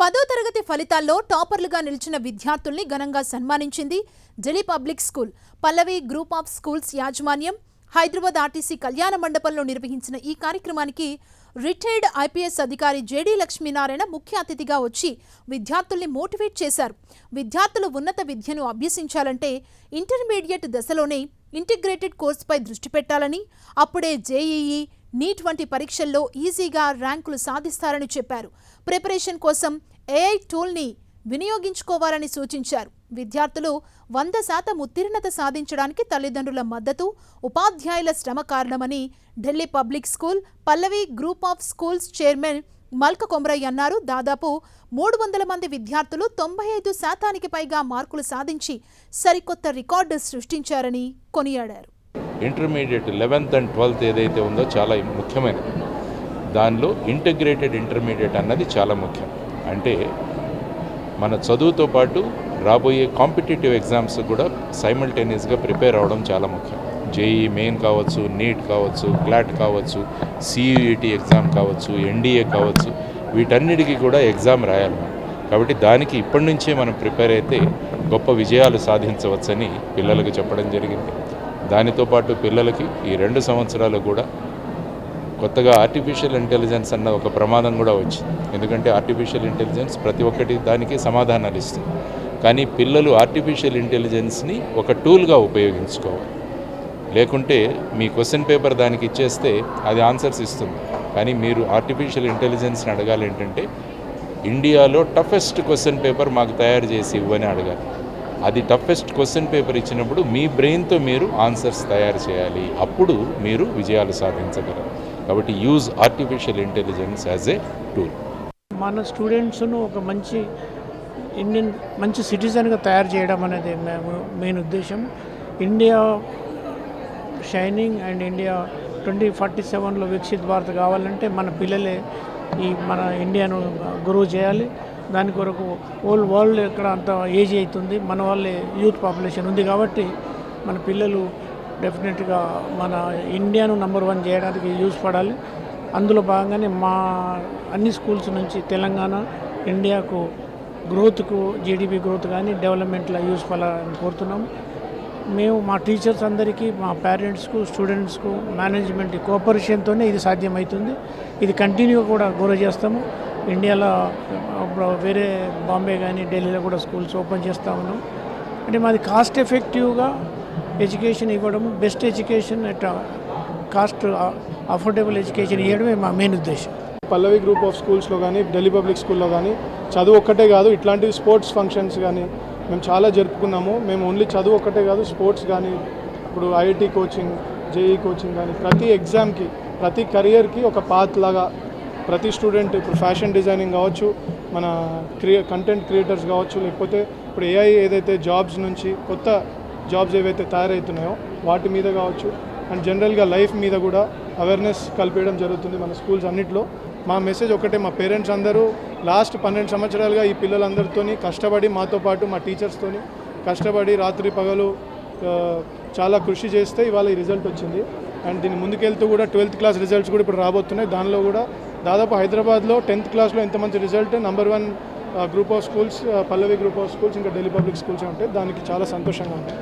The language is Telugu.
10వ తరగతి ఫలితాల్లో టాపర్లుగా నిలిచిన విద్యార్థుల్ని ఘనంగా సన్మానించింది Delhi public school. Pallavi group of schools యాజమాన్యం హైదరాబాద్ ఆర్టీసీ కళ్యాణ మండపంలో నిర్వహించిన ఈ కార్యక్రమానికి రిటైర్డ్ ఐపీఎస్ అధికారి జేడీ లక్ష్మీనారాయణ ముఖ్య అతిథిగా వచ్చి విద్యార్థుల్ని మోటివేట్ చేశారు. విద్యార్థులు ఉన్నత విద్యను అభ్యసించాలంటే ఇంటర్మీడియట్ దశలోనే ఇంటిగ్రేటెడ్ కోర్సుపై దృష్టి పెట్టాలని, అప్పుడే జేఈఈ, నీట్ వంటి పరీక్షల్లో ఈజీగా ర్యాంకులు సాధిస్తారని చెప్పారు. ప్రిపరేషన్ కోసం ఏఐ టూల్ని వినియోగించుకోవాలని సూచించారు. విద్యార్థులు 100% ఉత్తీర్ణత సాధించడానికి తల్లిదండ్రుల మద్దతు, ఉపాధ్యాయుల శ్రమ కారణమని Delhi public school Pallavi group of schools chairman Malka Komaraiah అన్నారు. దాదాపు 300 మంది విద్యార్థులు 95% పైగా మార్కులు సాధించి సరికొత్త రికార్డు సృష్టించారని కొనియాడారు. ఇంటర్మీడియట్ 11th and 12th ఏదైతే ఉందో చాలా ముఖ్యమైనది. దానిలో ఇంటిగ్రేటెడ్ ఇంటర్మీడియట్ అన్నది చాలా ముఖ్యం. అంటే మన చదువుతో పాటు రాబోయే కాంపిటేటివ్ ఎగ్జామ్స్ కూడా సైమల్టేనియస్గా ప్రిపేర్ అవ్వడం చాలా ముఖ్యం. జేఈ మెయిన్ కావచ్చు, నీట్ కావచ్చు, క్లాట్ కావచ్చు, సియూఈటీ ఎగ్జామ్ కావచ్చు, ఎన్డీఏ కావచ్చు, వీటన్నిటికీ కూడా ఎగ్జామ్ రాయాలి. కాబట్టి దానికి ఇప్పటి నుంచే మనం ప్రిపేర్ అయితే గొప్ప విజయాలు సాధించవచ్చని పిల్లలకు చెప్పడం జరిగింది. దానితో పాటు పిల్లలకి ఈ 2 సంవత్సరాలు కూడా కొత్తగా ఆర్టిఫిషియల్ ఇంటెలిజెన్స్ అన్న ఒక ప్రమాదం కూడా వచ్చింది. ఎందుకంటే ఆర్టిఫిషియల్ ఇంటెలిజెన్స్ ప్రతి ఒక్కటి దానికి సమాధానాలు ఇస్తుంది. కానీ పిల్లలు ఆర్టిఫిషియల్ ఇంటెలిజెన్స్ని ఒక టూల్గా ఉపయోగించుకోవాలి. లేకుంటే మీ క్వశ్చన్ పేపర్ దానికి ఇచ్చేస్తే అది ఆన్సర్స్ ఇస్తుంది. కానీ మీరు ఆర్టిఫిషియల్ ఇంటెలిజెన్స్ని అడగాలి ఏంటంటే ఇండియాలో టఫెస్ట్ క్వశ్చన్ పేపర్ మాకు తయారు చేసి ఇవ్వని అడగాలి. అది టఫెస్ట్ క్వశ్చన్ పేపర్ ఇచ్చినప్పుడు మీ బ్రెయిన్తో మీరు ఆన్సర్స్ తయారు చేయాలి. అప్పుడు మీరు విజయాలు సాధించగలరు. కాబట్టి use artificial intelligence as a tool. మన స్టూడెంట్స్ను ఒక మంచి సిటిజన్గా తయారు చేయడం అనేది మెయిన్ ఉద్దేశం. ఇండియా షైనింగ్ అండ్ ఇండియా 2047లో వికసిత్ భారత్ కావాలంటే మన పిల్లలే మన ఇండియాను గ్రో చేయాలి. దాని కొరకు వరల్డ్ ఎక్కడ అంత ఏజ్ అవుతుంది, మన వాళ్ళే యూత్ పాపులేషన్ ఉంది. కాబట్టి మన పిల్లలు డెఫినెట్గా మన ఇండియాను నంబర్ 1 చేయడానికి యూజ్ పడాలి. అందులో భాగంగానే మా అన్ని స్కూల్స్ నుంచి తెలంగాణ ఇండియాకు గ్రోత్కు, జీడిపి గ్రోత్ కానీ డెవలప్మెంట్లో యూజ్ పడాలని కోరుతున్నాము. మేము మా టీచర్స్ అందరికీ, మా పేరెంట్స్కు, స్టూడెంట్స్కు, మేనేజ్మెంట్ కోఆపరేషన్తోనే ఇది సాధ్యమవుతుంది. ఇది కంటిన్యూ కూడా గ్రో చేస్తాము. ఇండియాలో వేరే బాంబే కానీ ఢిల్లీలో కూడా స్కూల్స్ ఓపెన్ చేస్తూ ఉన్నాం. అంటే మాది కాస్ట్ ఎఫెక్టివ్గా ఎడ్యుకేషన్ ఇవ్వడము, best education at cost affordable education ఇవ్వడమే మా మెయిన్ ఉద్దేశం. పల్లవి గ్రూప్ ఆఫ్ స్కూల్స్లో కానీ ఢిల్లీ పబ్లిక్ స్కూల్లో కానీ చదువు ఒక్కటే కాదు, ఇట్లాంటి స్పోర్ట్స్ ఫంక్షన్స్ కానీ మేము చాలా జరుపుకున్నాము. మేము ఓన్లీ చదువు ఒక్కటే కాదు, స్పోర్ట్స్ కానీ, ఇప్పుడు ఐఐటీ కోచింగ్, జేఈ కోచింగ్ కానీ, ప్రతి ఎగ్జామ్కి, ప్రతి కెరియర్కి ఒక పాత్ లాగా ప్రతి స్టూడెంట్, ఇప్పుడు ఫ్యాషన్ డిజైనింగ్ కావచ్చు, మన కంటెంట్ క్రియేటర్స్ కావచ్చు, లేకపోతే ఇప్పుడు ఏఐ ఏదైతే జాబ్స్ నుంచి కొత్త జాబ్స్ ఏవైతే తయారవుతున్నాయో వాటి మీద కావచ్చు, అండ్ జనరల్గా లైఫ్ మీద కూడా అవేర్నెస్ కల్పించడం జరుగుతుంది మన స్కూల్స్ అన్నింటిలో. మా మెసేజ్ ఒకటే, మా పేరెంట్స్ అందరూ లాస్ట్ 12 సంవత్సరాలుగా ఈ పిల్లలందరితో కష్టపడి, మాతో పాటు మా టీచర్స్తో కష్టపడి రాత్రి పగలు చాలా కృషి చేస్తే ఇవాళ ఈ రిజల్ట్ వచ్చింది. అండ్ దీన్ని ముందుకెళ్తూ కూడా 12th క్లాస్ రిజల్ట్స్ కూడా ఇప్పుడు రాబోతున్నాయి. దానిలో కూడా దాదాపు హైదరాబాద్లో 10th క్లాస్లో ఎంత మంచి result, number 1 group of schools Pallavi group of schools, ఇంకా ఢిల్లీ పబ్లిక్ స్కూల్స్ ఉంటాయి. దానికి చాలా సంతోషంగా ఉంది.